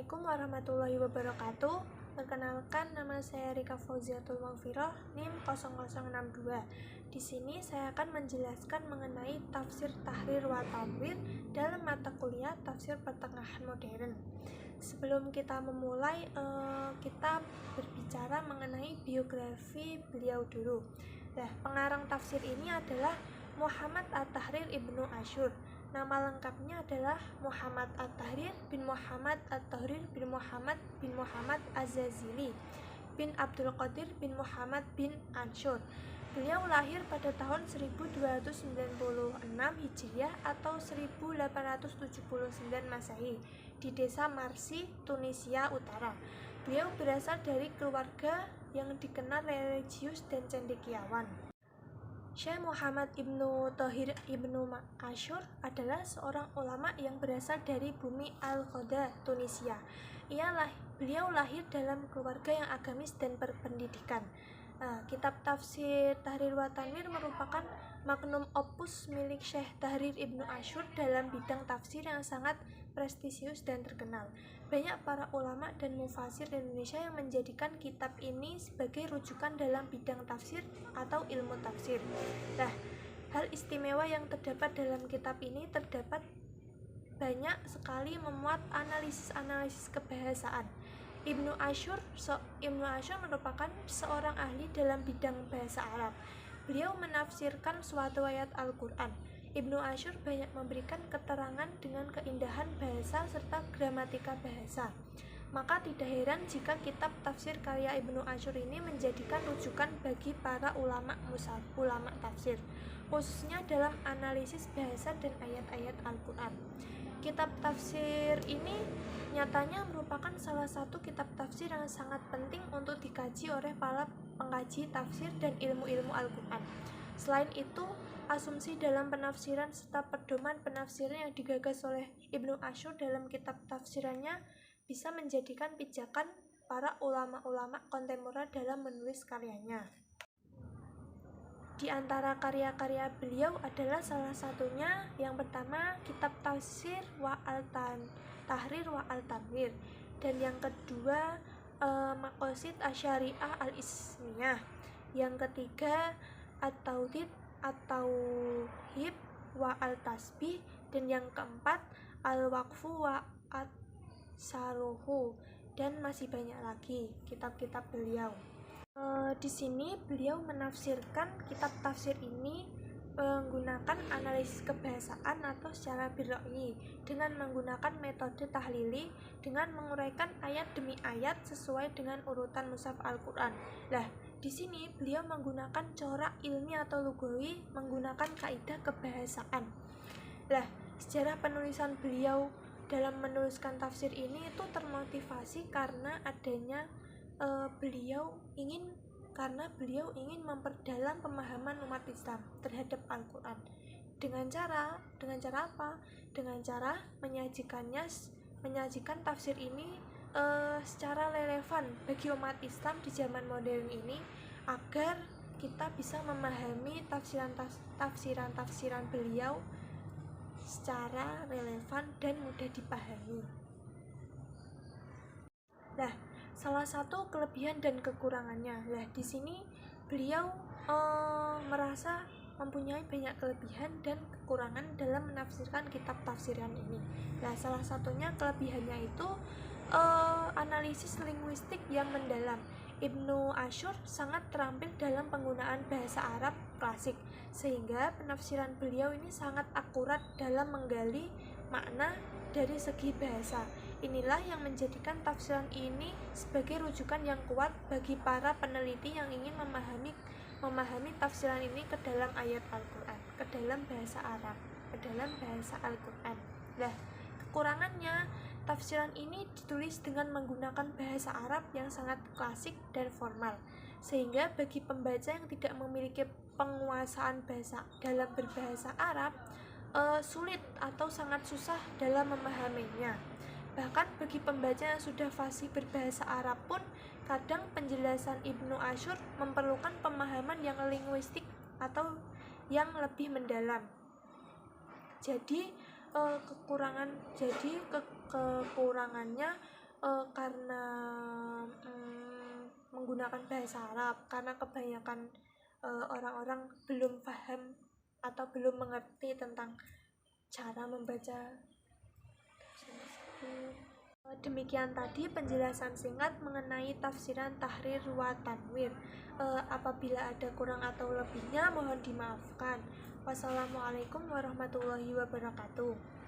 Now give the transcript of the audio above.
Assalamualaikum warahmatullahi wabarakatuh. Perkenalkan, nama saya Rika Fauziatul Maghfirah, NIM 0062. Di sini saya akan menjelaskan mengenai tafsir tahrir wa tanwir dalam mata kuliah tafsir pertengahan modern. Sebelum kita memulai, kita berbicara mengenai biografi beliau dulu. Nah, pengarang tafsir ini adalah Muhammad At-Tahrir Ibnu Asyur. Nama lengkapnya adalah Muhammad At-Tahrir bin Muhammad At-Tahrir bin Muhammad Az-Zazili bin Abdul Qadir bin Muhammad bin Anshur. Beliau lahir pada tahun 1296 Hijriah atau 1879 Masehi di desa Marsi, Tunisia Utara. Beliau berasal dari keluarga yang dikenal religius dan cendekiawan. Syekh Muhammad Ibnu Tahir Ibnu Asyur adalah seorang ulama yang berasal dari bumi Al-Qada, Tunisia. Beliau lahir dalam keluarga yang agamis dan berpendidikan. Kitab tafsir Tahrir wa Tanwir merupakan magnum opus milik Syekh Tahrir Ibnu Asyur dalam bidang tafsir yang sangat prestisius dan terkenal. Banyak para ulama dan mufasir Indonesia yang menjadikan kitab ini sebagai rujukan dalam bidang tafsir atau ilmu tafsir. Nah, hal istimewa yang terdapat dalam kitab ini terdapat banyak sekali memuat analisis-analisis kebahasaan. Ibnu Asyur merupakan seorang ahli dalam bidang bahasa Arab. Beliau menafsirkan suatu ayat Al-Quran. Ibnu Asyur banyak memberikan keterangan dengan keindahan bahasa serta gramatika bahasa. Maka tidak heran jika kitab tafsir karya Ibnu Asyur ini menjadikan rujukan bagi para ulama tafsir, khususnya dalam analisis bahasa dan ayat-ayat Al-Quran. Kitab tafsir ini nyatanya merupakan salah satu kitab tafsir yang sangat penting untuk dikaji oleh para pengkaji tafsir dan ilmu-ilmu Al-Quran. Selain itu, asumsi dalam penafsiran serta pedoman penafsiran yang digagas oleh Ibnu Asyur dalam kitab tafsirannya bisa menjadikan pijakan para ulama-ulama kontemporer dalam menulis karyanya. Di antara karya-karya beliau adalah salah satunya yang pertama kitab tafsir Tahrir wa Al-Tanwir, dan yang kedua Maqasid Asy-Syariah Al-Ismiyah, yang ketiga At-Tauhid wa Al-Tasbih, dan yang keempat Al-Waqfu wa At-Saruhu, dan masih banyak lagi kitab-kitab beliau. Di sini beliau menafsirkan kitab tafsir ini menggunakan analisis kebahasaan atau secara birra'yi dengan menggunakan metode tahlili dengan menguraikan ayat demi ayat sesuai dengan urutan mushaf Al-Quran. Di sini beliau menggunakan corak ilmi atau lugawi menggunakan kaidah kebahasaan. Sejarah penulisan beliau dalam menuliskan tafsir ini itu termotivasi karena adanya beliau ingin memperdalam pemahaman umat Islam terhadap Al-Quran. Dengan cara apa? Dengan cara menyajikan tafsir ini secara relevan bagi umat Islam di zaman modern ini, agar kita bisa memahami tafsiran beliau secara relevan dan mudah dipahami. Salah satu kelebihan dan kekurangannya. Di sini beliau merasa mempunyai banyak kelebihan dan kekurangan dalam menafsirkan kitab tafsiran ini. Salah satunya kelebihannya itu analisis linguistik yang mendalam. Ibnu Asyur sangat terampil dalam penggunaan bahasa Arab klasik, sehingga penafsiran beliau ini sangat akurat dalam menggali makna dari segi bahasa. Inilah yang menjadikan tafsiran ini sebagai rujukan yang kuat bagi para peneliti yang ingin memahami tafsiran ini ke dalam ayat Al-Quran, ke dalam bahasa Arab, ke dalam bahasa Al-Quran. Kekurangannya, tafsiran ini ditulis dengan menggunakan bahasa Arab yang sangat klasik dan formal, sehingga bagi pembaca yang tidak memiliki penguasaan bahasa dalam berbahasa Arab, sulit atau sangat susah dalam memahaminya. Bahkan bagi pembaca yang sudah fasih berbahasa Arab pun, kadang penjelasan Ibnu Asyur memerlukan pemahaman yang linguistik atau yang lebih mendalam. Jadi kekurangannya karena menggunakan bahasa Arab, karena kebanyakan orang-orang belum paham atau belum mengerti tentang cara membaca. Demikian tadi penjelasan singkat mengenai tafsiran tahrir wa tanwir. Apabila ada kurang atau lebihnya mohon dimaafkan. Wassalamualaikum warahmatullahi wabarakatuh.